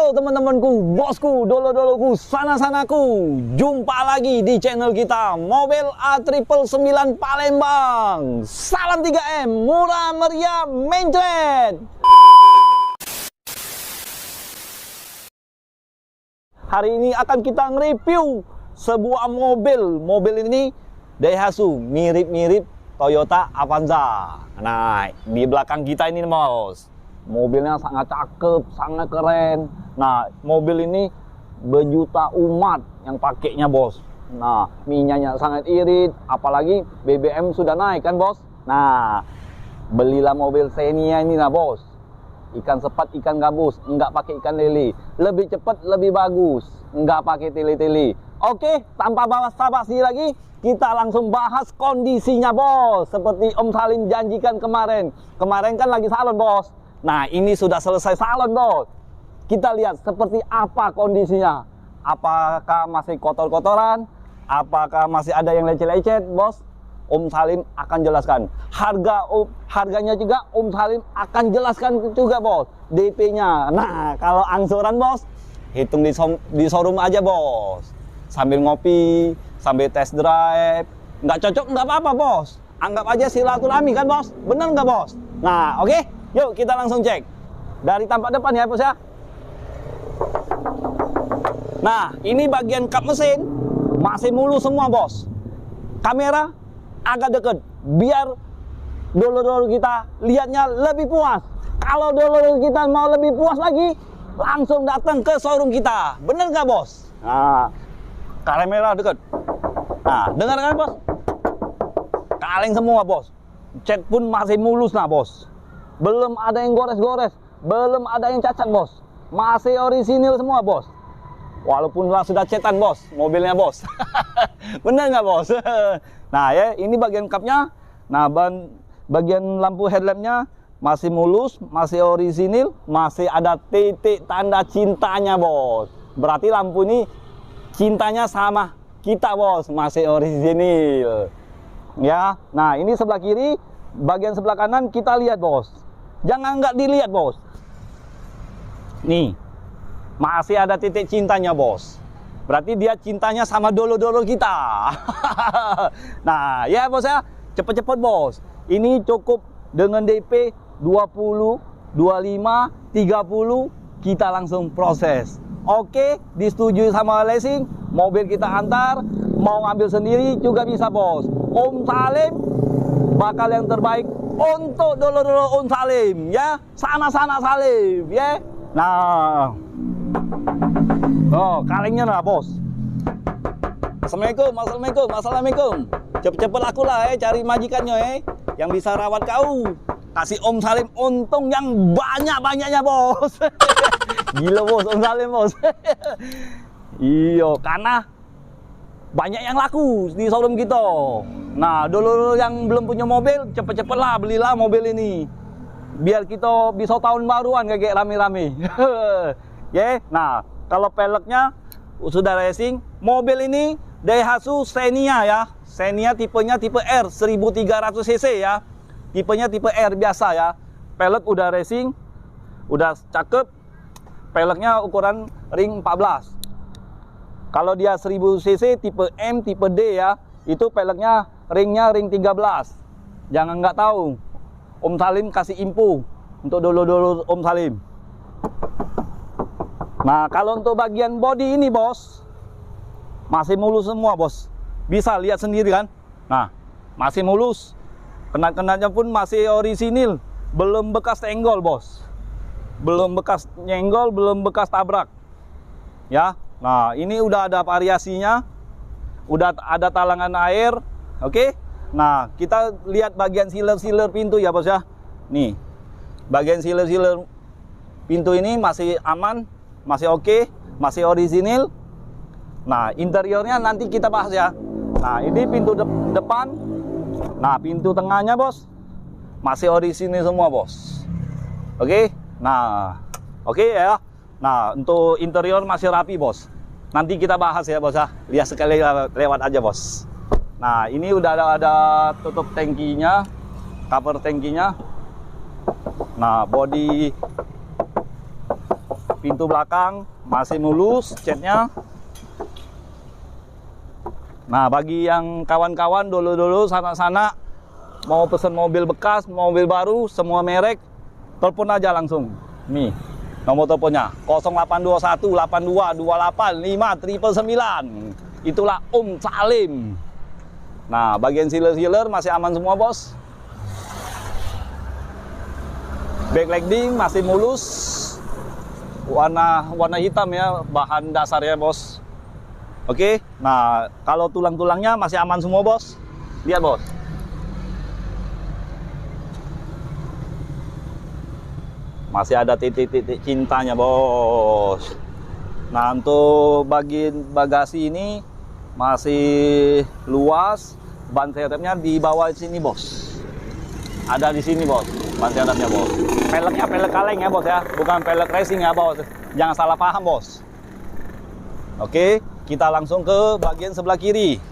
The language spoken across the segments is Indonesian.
Halo teman-temanku, bosku, dolo-doloku, sana-sanaku. Jumpa lagi di channel kita Mobil A999 Palembang. Salam 3M, murah meriah mencret. Hari ini akan kita nge-review sebuah mobil. Mobil ini Daihatsu, mirip-mirip Toyota Avanza. Nah, di belakang kita ini bos, mobilnya sangat cakep, sangat keren. Nah, mobil ini berjuta umat yang pakainya bos. Nah, minyaknya sangat irit, apalagi BBM sudah naik kan bos. Nah, belilah mobil Xenia ini lah bos. Ikan sepat, ikan gabus, enggak pakai ikan lele. Lebih cepat, lebih bagus, enggak pakai tele-tele. Oke, tanpa basa-basi lagi, kita langsung bahas kondisinya bos. Seperti Om Salim janjikan kemarin. Kemarin kan lagi salon bos. Nah, ini sudah selesai salon bos. Kita lihat seperti apa kondisinya. Apakah masih kotor-kotoran? Apakah masih ada yang lecet-lecet bos? Om Salim akan jelaskan. Harganya juga Om Salim akan jelaskan juga bos. DP-nya. Nah, kalau angsuran bos, hitung di showroom aja bos. Sambil ngopi, sambil test drive. Nggak cocok nggak apa-apa bos. Anggap aja silaturahmi kan bos. Bener nggak bos? Nah, oke. Yuk kita langsung cek dari tampak depan ya bos ya. Nah, ini bagian kap mesin masih mulus semua bos. Kamera agak deket biar dolo-dolo kita lihatnya lebih puas. Kalau dolo-dolo kita mau lebih puas lagi, langsung datang ke showroom kita. Bener nggak bos? Nah, kamera deket. Nah, dengar kan bos? Kaleng semua bos. Cat pun masih mulus nah bos. Belum ada yang gores-gores, belum ada yang cacat bos. Masih orisinil semua bos. Walaupun sudah cetan bos, mobilnya bos. Bener nggak bos? Nah ya, ini bagian kapnya. Nah, bagian lampu headlampnya masih mulus, masih orisinil, masih ada titik tanda cintanya bos. Berarti lampu ini cintanya sama kita bos, masih orisinil. Ya, nah ini sebelah kiri, bagian sebelah kanan kita lihat bos. Jangan nggak dilihat bos. Nih, masih ada titik cintanya bos. Berarti dia cintanya sama dolo-dolo kita. Nah, ya bos ya, cepet-cepet bos. Ini cukup dengan DP 20, 25, 30, kita langsung proses. Oke, disetujui sama leasing, mobil kita antar, mau ngambil sendiri juga bisa bos. Om Salim bakal yang terbaik untuk dolo-dolo Om Salim ya, sana-sana Salim ya. Nah, oh kalengnya lah bos. Assalamualaikum. Cepet-cepet aku lah cari majikannya yang bisa rawat kau. Kasih Om Salim untung yang banyak-banyaknya bos. Gila bos, Om Salim bos. Iyo, karena banyak yang laku di showroom kita. Nah, dulu yang belum punya mobil, cepet-cepet lah belilah mobil ini. Biar kita bisa tahun baruan kayak rame-rame. Ya, nah kalau peleknya sudah racing. Mobil ini Daihatsu Xenia ya. Xenia tipenya tipe R 1300 cc ya. Tipenya tipe R biasa ya. Pelek udah racing, udah cakep. Peleknya ukuran ring 14. Kalau dia 1000 cc tipe M, tipe D ya, itu peleknya ringnya ring 13. Jangan nggak tahu. Om Salim kasih info untuk dolo-dolo Om Salim. Nah, kalau untuk bagian bodi ini bos, masih mulus semua bos. Bisa lihat sendiri kan? Nah, masih mulus. Kenat-kenatnya pun masih orisinil. Belum bekas tenggol bos. Belum bekas nyenggol, belum bekas tabrak. Ya. Nah, ini udah ada variasinya, udah ada talangan air, oke? Nah, kita lihat bagian sealer pintu ya bos ya. Nih, bagian sealer pintu ini masih aman, masih oke, masih orisinil. Nah, interiornya nanti kita bahas ya. Nah, ini pintu depan, nah pintu tengahnya bos, masih orisinil semua bos. Oke? Nah, oke ya. Nah, untuk interior masih rapi bos. Nanti kita bahas ya bos ya. Lihat sekali lewat aja bos. Nah, ini udah ada tutup tangkinya, cover tangkinya. Nah, bodi pintu belakang masih mulus catnya. Nah, bagi yang kawan-kawan dulu-dulu sana-sana mau pesen mobil bekas, mobil baru, semua merek, telepon aja langsung. Nih, nomor teleponnya 0821 82 28 5 999. Itulah Om Salim. Nah, bagian sealer-sealer masih aman semua, Bos. Backlighting masih mulus. Warna hitam ya, bahan dasarnya, Bos. Oke, nah kalau tulang-tulangnya masih aman semua, Bos. Lihat, Bos. Masih ada titik-titik cintanya, Bos. Nah, untuk bagian bagasi ini masih luas. Ban serepnya di bawah sini, Bos. Ada di sini, Bos. Ban serepnya, Bos. Peleknya pelek kaleng ya, Bos ya. Bukan pelek racing ya, Bos. Jangan salah paham, Bos. Oke, kita langsung ke bagian sebelah kiri.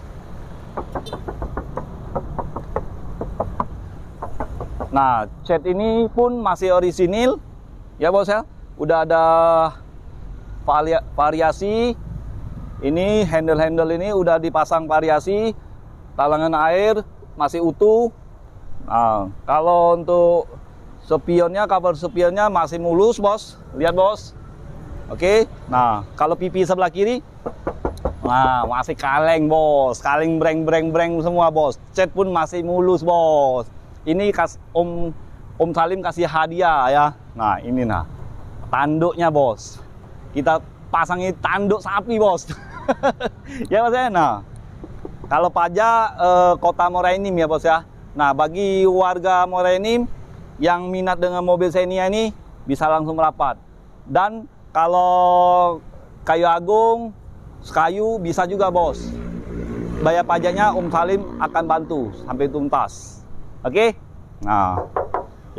Nah, cat ini pun masih orisinil ya, Bos ya. Udah ada variasi. Ini handle-handle ini udah dipasang variasi. Talangan air masih utuh. Nah, kalau untuk spionnya, cover spionnya masih mulus, Bos. Lihat, Bos. Oke. Nah, kalau pipi sebelah kiri, nah masih kaleng, Bos. Kaleng breng semua, Bos. Cat pun masih mulus, Bos. Ini Om Salim kasih hadiah ya. Nah, ini nah. Tanduknya, Bos. Kita pasangin tanduk sapi, Bos. Ya, Bos ya. Nah, kalau pajak kota Morainim ya, Bos ya. Nah, bagi warga Morainim yang minat dengan mobil Xenia ini bisa langsung merapat. Dan kalau Kayu Agung, Sekayu bisa juga, Bos. Bayar pajaknya Om Salim akan bantu sampai tuntas. Oke? Nah,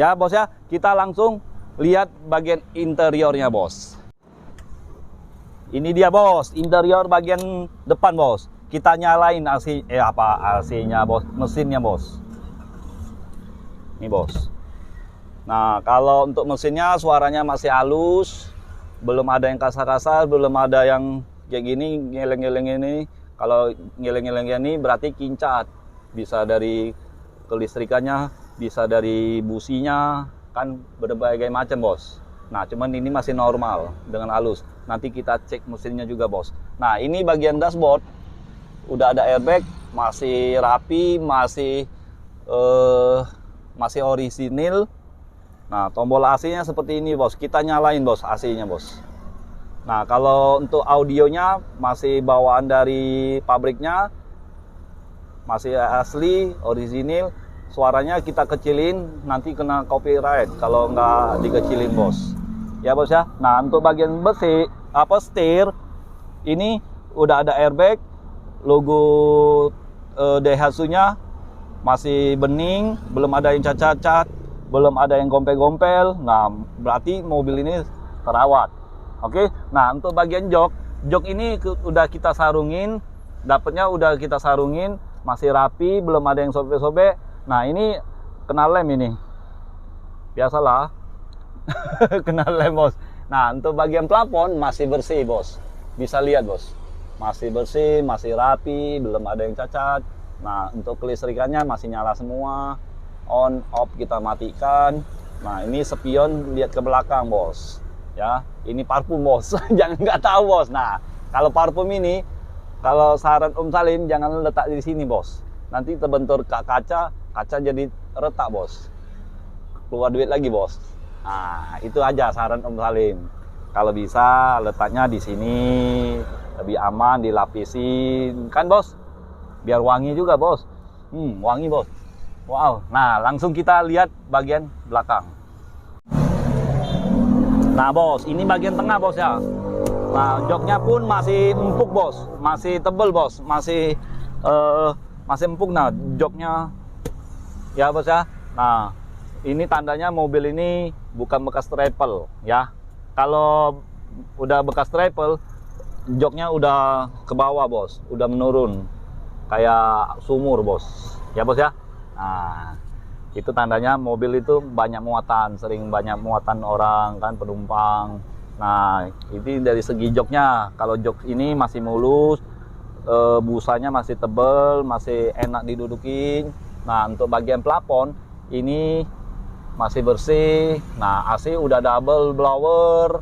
ya, Bos ya, kita langsung lihat bagian interiornya, Bos. Ini dia, Bos, interior bagian depan, Bos. Kita nyalain AC-nya, Bos, mesinnya, Bos. Ini, Bos. Nah, kalau untuk mesinnya suaranya masih halus, belum ada yang kasar-kasar, belum ada yang kayak gini, ngeleng-ngeleng ini. Kalau ngeleng-ngeleng ini berarti kincat. Bisa dari kelistrikannya, bisa dari businya, kan berbagai macam, Bos. Nah, cuman ini masih normal dengan halus. Nanti kita cek mesinnya juga, Bos. Nah, ini bagian dashboard udah ada airbag, masih rapi, masih orisinil. Nah, tombol AC-nya seperti ini, Bos. Kita nyalain, Bos, AC-nya, Bos. Nah, kalau untuk audionya masih bawaan dari pabriknya, masih asli, orisinil. Suaranya kita kecilin, nanti kena copyright kalau nggak dikecilin, Bos. Ya, Bos ya. Nah, untuk bagian besi, setir, ini udah ada airbag, logo Daihatsu-nya masih bening, belum ada yang cacat-cacat, belum ada yang gompel-gompel. Nah, berarti mobil ini terawat. Oke. Nah, untuk bagian jok ini udah kita sarungin, dapatnya udah kita sarungin, masih rapi, belum ada yang sobek-sobek. Nah, ini kena lem ini. Biasalah. Kena lem, Bos. Nah, untuk bagian plafon masih bersih, Bos. Bisa lihat, Bos. Masih bersih, masih rapi, belum ada yang cacat. Nah, untuk kelistrikannya masih nyala semua. On, off kita matikan. Nah, ini spion lihat ke belakang, Bos. Ya, ini parfum, Bos. Jangan nggak tahu, Bos. Nah, kalau parfum ini, kalau saran Om Salim jangan letak di sini, Bos. Nanti terbentur kaca jadi retak, Bos. Keluar duit lagi, Bos. Nah, itu aja saran Om Salim. Kalau bisa letaknya di sini, lebih aman, dilapisin, kan, Bos? Biar wangi juga, Bos. Wangi, Bos. Wow. Nah, langsung kita lihat bagian belakang. Nah, Bos, ini bagian tengah, Bos ya. Nah, joknya pun masih empuk, Bos. Masih tebel, Bos. Masih empuk. Nah, joknya ya, Bos ya. Nah, ini tandanya mobil ini bukan bekas travel ya. Kalau udah bekas travel, joknya udah ke bawah, Bos. Udah menurun. Kayak sumur, Bos. Ya, Bos ya. Nah, itu tandanya mobil itu banyak muatan, sering banyak muatan orang kan, penumpang. Nah, ini dari segi joknya. Kalau jok ini masih mulus, busanya masih tebal, masih enak didudukin. Nah, untuk bagian plafon ini masih bersih. Nah, AC udah double blower.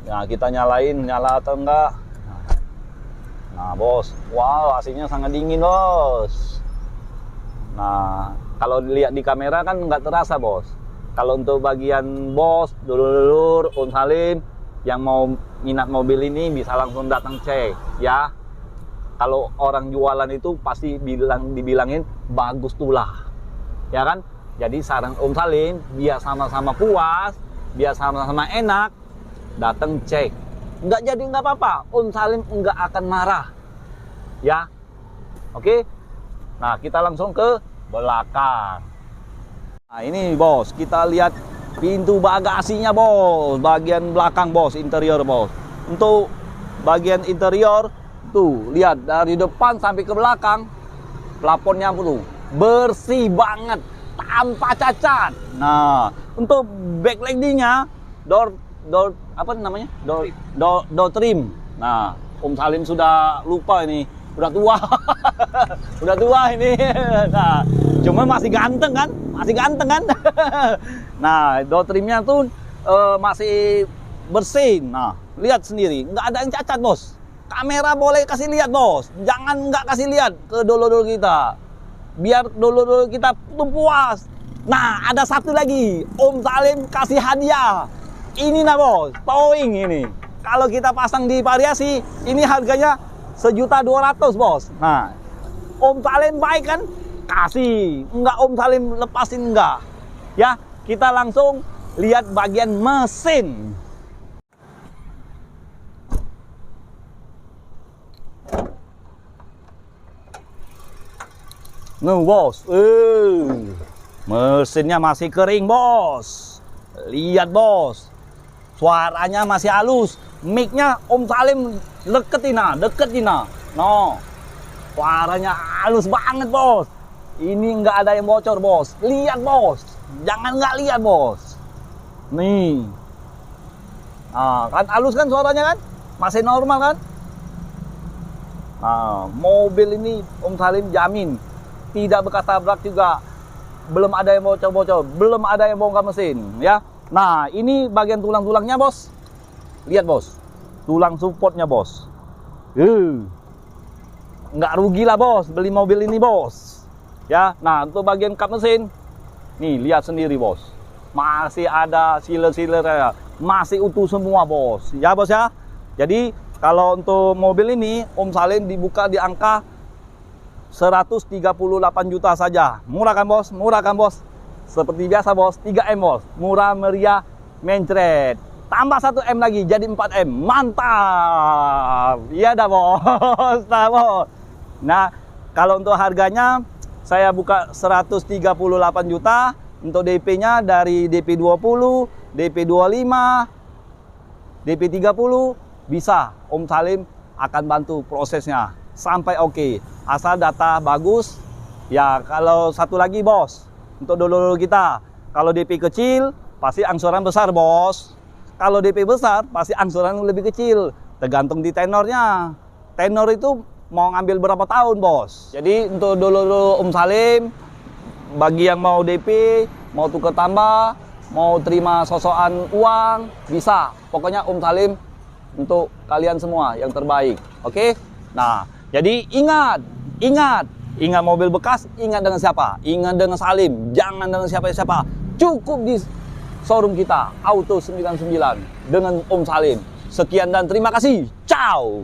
Nah, kita nyalain, nyala atau enggak. Nah, bos, wow, AC-nya sangat dingin, bos. Nah, kalau dilihat di kamera kan nggak terasa, bos. Kalau untuk bagian bos, dulur-dulur, Om Salim yang mau minat mobil ini bisa langsung datang cek, ya. Kalau orang jualan itu pasti dibilangin bagus tulah, ya kan? Jadi saran Om Salim, biar sama-sama puas, biar sama-sama enak, datang cek. Nggak jadi nggak apa-apa, Om Salim nggak akan marah, ya. Oke. Nah, kita langsung ke belakang. Nah, ini bos, kita lihat pintu bagasinya, bos. Bagian belakang, bos, interior, bos. Untuk bagian interior, tuh, lihat dari depan sampai ke belakang, plafonnya tuh bersih banget, tanpa cacat. Nah, untuk backlighting-nya, door apa namanya? Door trim. Nah, Om Salim sudah lupa ini, udah tua. Udah tua ini. Nah, cuma masih ganteng kan? Masih ganteng kan? Nah, door trimnya tuh masih bersih. Nah, lihat sendiri, nggak ada yang cacat, bos. Kamera boleh kasih lihat, bos. Jangan nggak kasih lihat ke dulur-dulur kita. Biar dulur-dulur kita tuh puas. Nah, ada satu lagi. Om Salim kasih hadiah. Ini nah, bos, towing ini. Kalau kita pasang di variasi, ini harganya 1.200.000, bos. Nah, Om Salim baik kan? Kasih. Enggak Om Salim lepasin enggak. Ya, kita langsung lihat bagian mesin. Nih, bos. Mesinnya masih kering, bos. Lihat, bos. Suaranya masih halus. Mic-nya Om Salim deketin. No. Suaranya halus banget, bos. Ini nggak ada yang bocor, bos. Lihat, bos. Jangan nggak lihat, bos. Nih. Nah, kan halus kan suaranya kan? Masih normal kan? Nah, mobil ini Om Salim jamin tidak bekas tabrak juga. Belum ada yang bocor-bocor, belum ada yang bongkar mesin, ya. Nah, ini bagian tulang-tulangnya, bos. Lihat, bos. Tulang supportnya, bos. Nggak rugi lah, bos, beli mobil ini, bos. Ya, nah, untuk bagian kap mesin, nih, lihat sendiri, bos. Masih ada sealer-sealernya, masih utuh semua, bos. Ya, bos, ya. Jadi, kalau untuk mobil ini, Om Salim dibuka di angka 138 juta saja. Murah kan, bos? Murah kan, bos? Seperti biasa, bos, 3M, bos. Murah, meriah, mencret. Tambah 1M lagi, jadi 4M. Mantap. Iya dah, bos. Nah, bos. Nah, kalau untuk harganya, saya buka 138 juta. Untuk DP-nya dari DP 20, DP 25, DP 30, bisa. Om Salim akan bantu prosesnya sampai oke. Asal data bagus. Ya, kalau satu lagi, bos. Untuk dulu kita, kalau DP kecil, pasti angsuran besar, bos. Kalau DP besar, pasti angsuran lebih kecil. Tergantung di tenornya. Tenor itu mau ngambil berapa tahun, bos. Jadi untuk dulu Om Salim, bagi yang mau DP, mau tukar tambah, mau terima sosokan uang, bisa. Pokoknya Om Salim untuk kalian semua yang terbaik. Oke? Nah, jadi ingat mobil bekas, ingat dengan siapa? Ingat dengan Salim, jangan dengan siapa-siapa. Cukup di showroom kita, Auto 99 dengan Om Salim. Sekian dan terima kasih. Ciao.